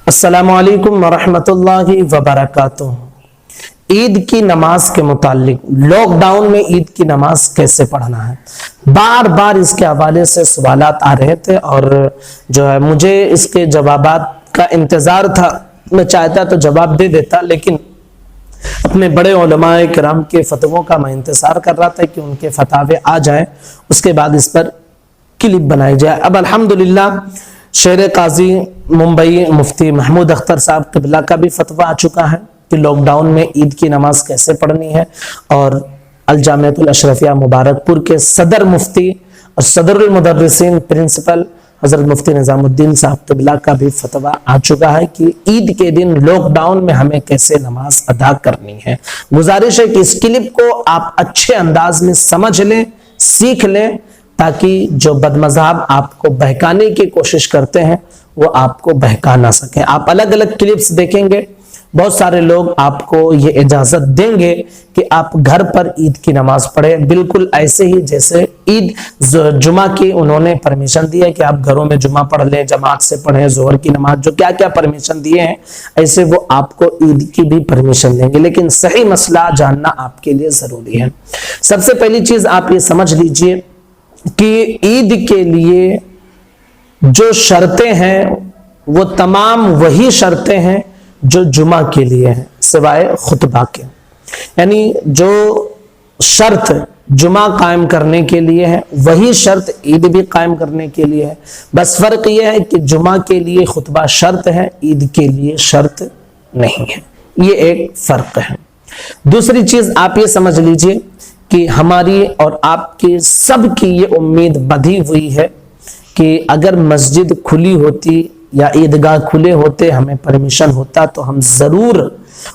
السلام علیکم ورحمۃ اللہ وبرکاتہ۔ عید کی نماز کے متعلق لاک ڈاؤن میں عید کی نماز کیسے پڑھنا ہے، بار بار اس کے حوالے سے سوالات آ رہے تھے اور جو ہے مجھے اس کے جوابات کا انتظار تھا۔ میں چاہتا تو جواب دے دیتا، لیکن اپنے بڑے علماء کرام کے فتووں کا میں انتظار کر رہا تھا کہ ان کے فتاوے آ جائیں، اس کے بعد اس پر کلپ بنائی جائے۔ اب الحمدللہ شہر قاضی ممبئی مفتی محمود اختر صاحب قبلہ کا بھی فتویٰ آ چکا ہے کہ لاک ڈاؤن میں عید کی نماز کیسے پڑھنی ہے، اور الجامعۃ الاشرفیہ مبارک پور کے صدر مفتی اور صدر المدرسین پرنسپل حضرت مفتی نظام الدین صاحب قبلہ کا بھی فتویٰ آ چکا ہے کہ عید کے دن لاک ڈاؤن میں ہمیں کیسے نماز ادا کرنی ہے۔ گزارش ہے کہ اس کلپ کو آپ اچھے انداز میں سمجھ لیں، سیکھ لیں، تاکہ جو بد مذہب آپ کو بہکانے کی کوشش کرتے ہیں وہ آپ کو بہکا نہ سکیں۔ آپ الگ الگ کلپس دیکھیں گے، بہت سارے لوگ آپ کو یہ اجازت دیں گے کہ آپ گھر پر عید کی نماز پڑھیں، بالکل ایسے ہی جیسے عید جمعہ کی انہوں نے پرمیشن دی ہے کہ آپ گھروں میں جمعہ پڑھ لیں، جماعت سے پڑھیں، ظہر کی نماز، جو کیا کیا پرمیشن دیے ہیں ایسے وہ آپ کو عید کی بھی پرمیشن دیں گے، لیکن صحیح مسئلہ جاننا آپ کے لیے ضروری ہے۔ سب سے پہلی چیز آپ یہ سمجھ لیجئے کہ عید کے لیے جو شرطیں ہیں وہ تمام وہی شرطیں ہیں جو جمعہ کے لیے ہیں، سوائے خطبہ کے۔ یعنی جو شرط جمعہ قائم کرنے کے لیے ہے وہی شرط عید بھی قائم کرنے کے لیے ہے، بس فرق یہ ہے کہ جمعہ کے لیے خطبہ شرط ہے، عید کے لیے شرط نہیں ہے، یہ ایک فرق ہے۔ دوسری چیز آپ یہ سمجھ لیجئے کہ ہماری اور آپ کی سب کی یہ امید بدھی ہوئی ہے کہ اگر مسجد کھلی ہوتی یا عیدگاہ کھلے ہوتے، ہمیں پرمیشن ہوتا تو ہم ضرور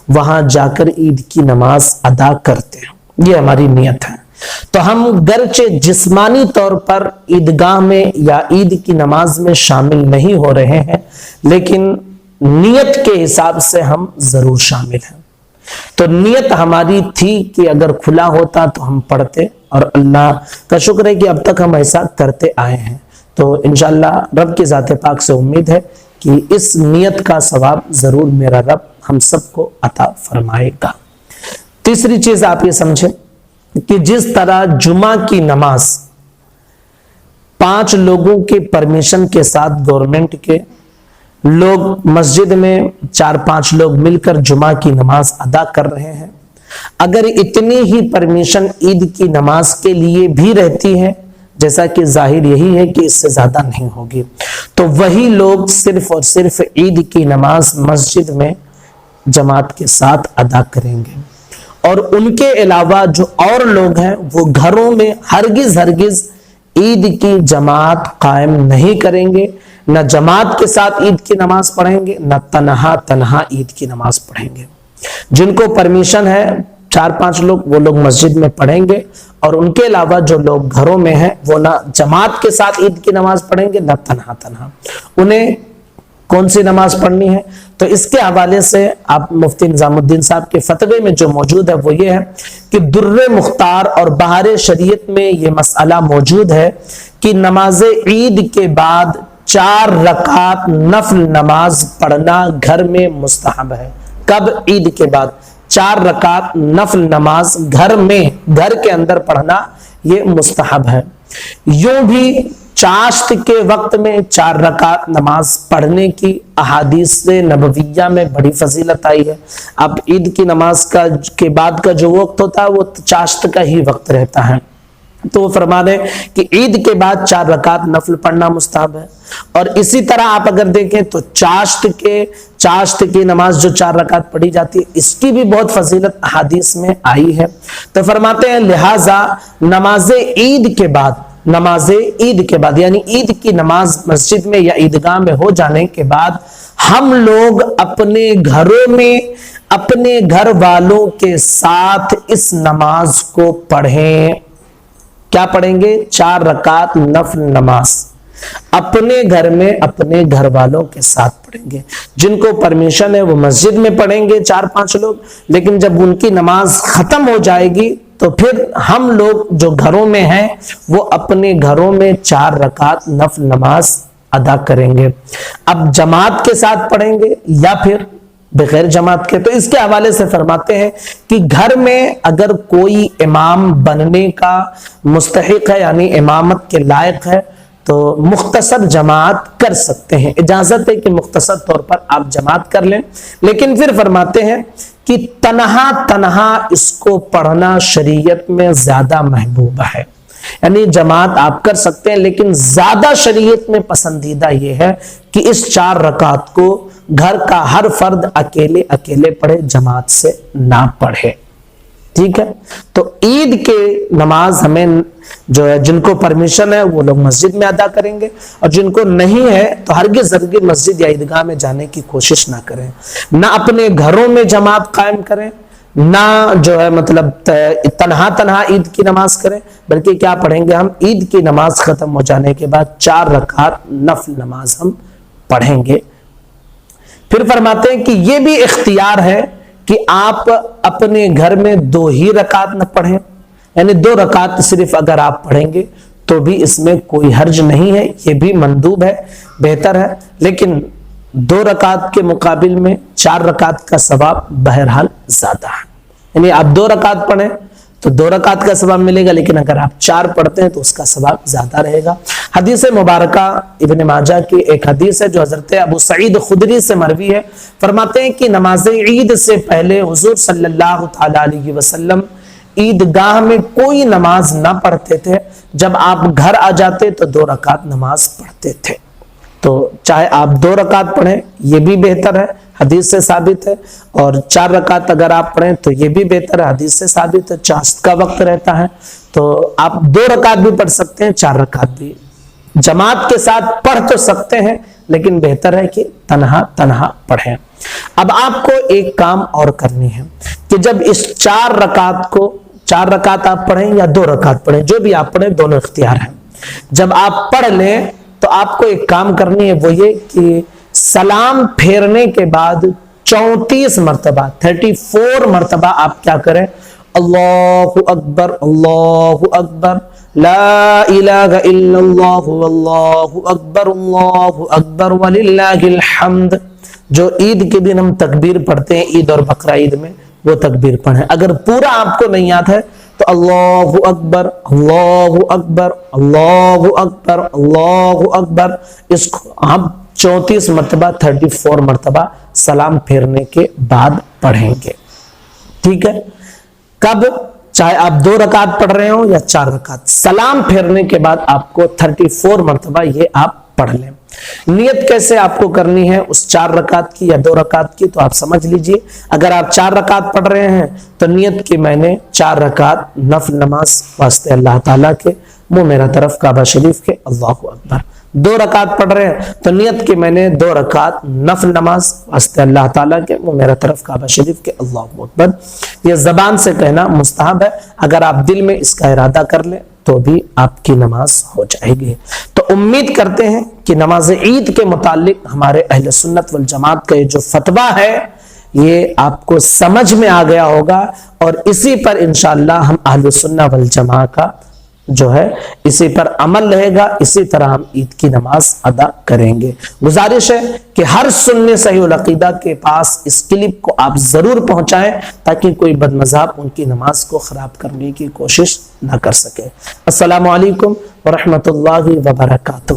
وہاں جا کر عید کی نماز ادا کرتے ہیں، یہ ہماری نیت ہے۔ تو ہم گرچہ جسمانی طور پر عیدگاہ میں یا عید کی نماز میں شامل نہیں ہو رہے ہیں، لیکن نیت کے حساب سے ہم ضرور شامل ہیں۔ تو نیت ہماری تھی کہ اگر کھلا ہوتا تو ہم پڑھتے، اور اللہ کا شکر ہے کہ اب تک ہم ایسا کرتے آئے ہیں۔ تو انشاءاللہ رب کی ذات پاک سے امید ہے کہ اس نیت کا ثواب ضرور میرا رب ہم سب کو عطا فرمائے گا۔ تیسری چیز آپ یہ سمجھیں کہ جس طرح جمعہ کی نماز 5 لوگوں کے پرمیشن کے ساتھ گورنمنٹ کے لوگ مسجد میں 4-5 لوگ مل کر جمعہ کی نماز ادا کر رہے ہیں، اگر اتنی ہی پرمیشن عید کی نماز کے لیے بھی رہتی ہے، جیسا کہ ظاہر یہی ہے کہ اس سے زیادہ نہیں ہوگی، تو وہی لوگ صرف اور صرف عید کی نماز مسجد میں جماعت کے ساتھ ادا کریں گے، اور ان کے علاوہ جو اور لوگ ہیں وہ گھروں میں ہرگز عید کی جماعت قائم نہیں کریں گے، نہ جماعت کے ساتھ عید کی نماز پڑھیں گے، نہ تنہا عید کی نماز پڑھیں گے۔ جن کو پرمیشن ہے 4-5 لوگ، وہ لوگ مسجد میں پڑھیں گے، اور ان کے علاوہ جو لوگ گھروں میں ہیں وہ نہ جماعت کے ساتھ عید کی نماز پڑھیں گے، نہ تنہا۔ انہیں کون سی نماز پڑھنی ہے؟ تو اس کے حوالے سے آپ مفتی نظام الدین صاحب کے فتوے میں جو موجود ہے وہ یہ ہے کہ در مختار اور بہار شریعت میں یہ مسئلہ موجود ہے کہ نماز عید کے بعد 4 رکعت نفل نماز پڑھنا گھر میں مستحب ہے۔ کب؟ عید کے بعد 4 رکعت نفل نماز گھر کے اندر پڑھنا یہ مستحب ہے۔ یوں بھی چاشت کے وقت میں 4 رکعت نماز پڑھنے کی احادیث نبویہ میں بڑی فضیلت آئی ہے۔ اب عید کی نماز کے بعد کا جو وقت ہوتا ہے وہ چاشت کا ہی وقت رہتا ہے، تو وہ فرما دیں کہ عید کے بعد 4 رکعت نفل پڑھنا مستحب ہے۔ اور اسی طرح آپ اگر دیکھیں تو چاشت کی نماز جو 4 رکعت پڑھی جاتی ہے، اس کی بھی بہت فضیلت احادیث میں آئی ہے۔ تو فرماتے ہیں لہٰذا نماز عید کے بعد یعنی عید کی نماز مسجد میں یا عیدگاہ میں ہو جانے کے بعد ہم لوگ اپنے گھروں میں اپنے گھر والوں کے ساتھ اس نماز کو پڑھیں۔ کیا پڑھیں گے؟ 4 رکعت نفل نماز اپنے گھر میں اپنے گھر والوں کے ساتھ پڑھیں گے۔ جن کو پرمیشن ہے وہ مسجد میں پڑھیں گے 4-5 لوگ، لیکن جب ان کی نماز ختم ہو جائے گی تو پھر ہم لوگ جو گھروں میں ہیں وہ اپنے گھروں میں 4 رکعت نفل نماز ادا کریں گے۔ اب جماعت کے ساتھ پڑھیں گے یا پھر بغیر جماعت کے، تو اس کے حوالے سے فرماتے ہیں کہ گھر میں اگر کوئی امام بننے کا مستحق ہے، یعنی امامت کے لائق ہے، تو مختصر جماعت کر سکتے ہیں، اجازت ہے کہ مختصر طور پر آپ جماعت کر لیں، لیکن پھر فرماتے ہیں کہ تنہا اس کو پڑھنا شریعت میں زیادہ محبوب ہے، یعنی جماعت آپ کر سکتے ہیں لیکن زیادہ شریعت میں پسندیدہ یہ ہے کہ اس 4 رکعت کو گھر کا ہر فرد اکیلے اکیلے پڑھے، جماعت سے نہ پڑھے، ٹھیک ہے۔ تو عید کے نماز ہمیں جو ہے جن کو پرمیشن ہے وہ لوگ مسجد میں ادا کریں گے، اور جن کو نہیں ہے تو ہرگز مسجد یا عیدگاہ میں جانے کی کوشش نہ کریں، نہ اپنے گھروں میں جماعت قائم کریں، نہ جو ہے مطلب تنہا عید کی نماز کریں، بلکہ کیا پڑھیں گے ہم، عید کی نماز ختم ہو جانے کے بعد 4 رکعت نفل نماز ہم پڑھیں گے۔ پھر فرماتے ہیں کہ یہ بھی اختیار ہے کہ آپ اپنے گھر میں 2 ہی رکعت نہ پڑھیں، یعنی 2 رکعت صرف اگر آپ پڑھیں گے تو بھی اس میں کوئی حرج نہیں ہے، یہ بھی مندوب ہے، بہتر ہے، لیکن 2 رکعت کے مقابل میں 4 رکعت کا ثواب بہرحال زیادہ ہے، یعنی آپ 2 رکعت پڑھیں تو 2 رکعت کا ثواب ملے گا، لیکن اگر آپ 4 پڑھتے ہیں تو اس کا ثواب زیادہ رہے گا۔ حدیث مبارکہ ابن ماجہ کی ایک حدیث ہے جو حضرت ابو سعید خدری سے مروی ہے، فرماتے ہیں کہ نماز عید سے پہلے حضور صلی اللہ تعالی علیہ وسلم عیدگاہ میں کوئی نماز نہ پڑھتے تھے، جب آپ گھر آ جاتے تو 2 رکعت نماز پڑھتے تھے۔ تو چاہے آپ 2 رکعت پڑھیں یہ بھی بہتر ہے، حدیث سے ثابت ہے، اور 4 رکعت اگر آپ پڑھیں تو یہ بھی بہتر ہے، حدیث سے ثابت ہے، چاشت کا وقت رہتا ہے تو آپ 2 رکعت بھی پڑھ سکتے ہیں، 4 رکعت بھی جماعت کے ساتھ پڑھ تو سکتے ہیں، لیکن بہتر ہے کہ تنہا پڑھیں۔ اب آپ کو ایک کام اور کرنی ہے کہ جب اس 4 رکعت کو 4 رکعت آپ پڑھیں یا 2 رکعت پڑھیں، جو بھی آپ پڑھیں دونوں اختیار ہیں، جب آپ پڑھ لیں تو آپ کو ایک کام کرنی ہے، وہ یہ کہ سلام پھیرنے کے بعد 34 مرتبہ 34 مرتبہ آپ کیا کریں، اللہ اکبر اللہ اکبر لا الہ الا اللہ واللہ اکبر وللہ الحمد، جو عید کے دن ہم تکبیر پڑھتے ہیں عید اور بقرہ عید میں، وہ تکبیر پڑھیں۔ اگر پورا آپ کو نہیں یاد ہے تو اللہ اکبر اللہ اکبر اللہ اکبر اللہ اکبر، اس کو ہم 34 مرتبہ 34 مرتبہ سلام پھیرنے کے بعد پڑھیں گے، ٹھیک ہے۔ کب؟ چاہے آپ 2 رکعت پڑھ رہے ہوں یا 4 رکعت، سلام پھیرنے کے بعد آپ کو 34 مرتبہ یہ آپ پڑھ لیں۔ نیت کیسے آپ کو کرنی ہے اس 4 رکعت کی یا 2 رکعت کی، تو آپ سمجھ لیجئے، اگر آپ 4 رکعت پڑھ رہے ہیں تو نیت کی میں نے 4 رکعت نفل نماز واسطے اللہ تعالیٰ کے، منہ میرا طرف کعبہ شریف کے، اللہ اکبر۔ 2 رکعت پڑھ رہے ہیں تو نیت کی میں نے 2 رکعت نفل نماز واسطے اللہ تعالیٰ کے، منہ میرا طرف کعبہ شریف کے، اللہ اکبر۔ یہ زبان سے کہنا مستحب ہے، اگر آپ دل میں اس کا ارادہ کر لیں تو بھی آپ کی نماز ہو جائے گی۔ تو امید کرتے ہیں کہ نماز عید کے متعلق ہمارے اہل سنت والجماعت کا یہ جو فتویٰ ہے یہ آپ کو سمجھ میں آ گیا ہوگا، اور اسی پر انشاءاللہ ہم اہل سنت والجماعت کا جو ہے اسی پر عمل رہے گا، اسی طرح ہم عید کی نماز ادا کریں گے۔ گزارش ہے کہ ہر سنی صحیح العقیدہ کے پاس اس کلپ کو آپ ضرور پہنچائیں تاکہ کوئی بد مذہب ان کی نماز کو خراب کرنے کی کوشش نہ کر سکے۔ السلام علیکم ورحمۃ اللہ وبرکاتہ۔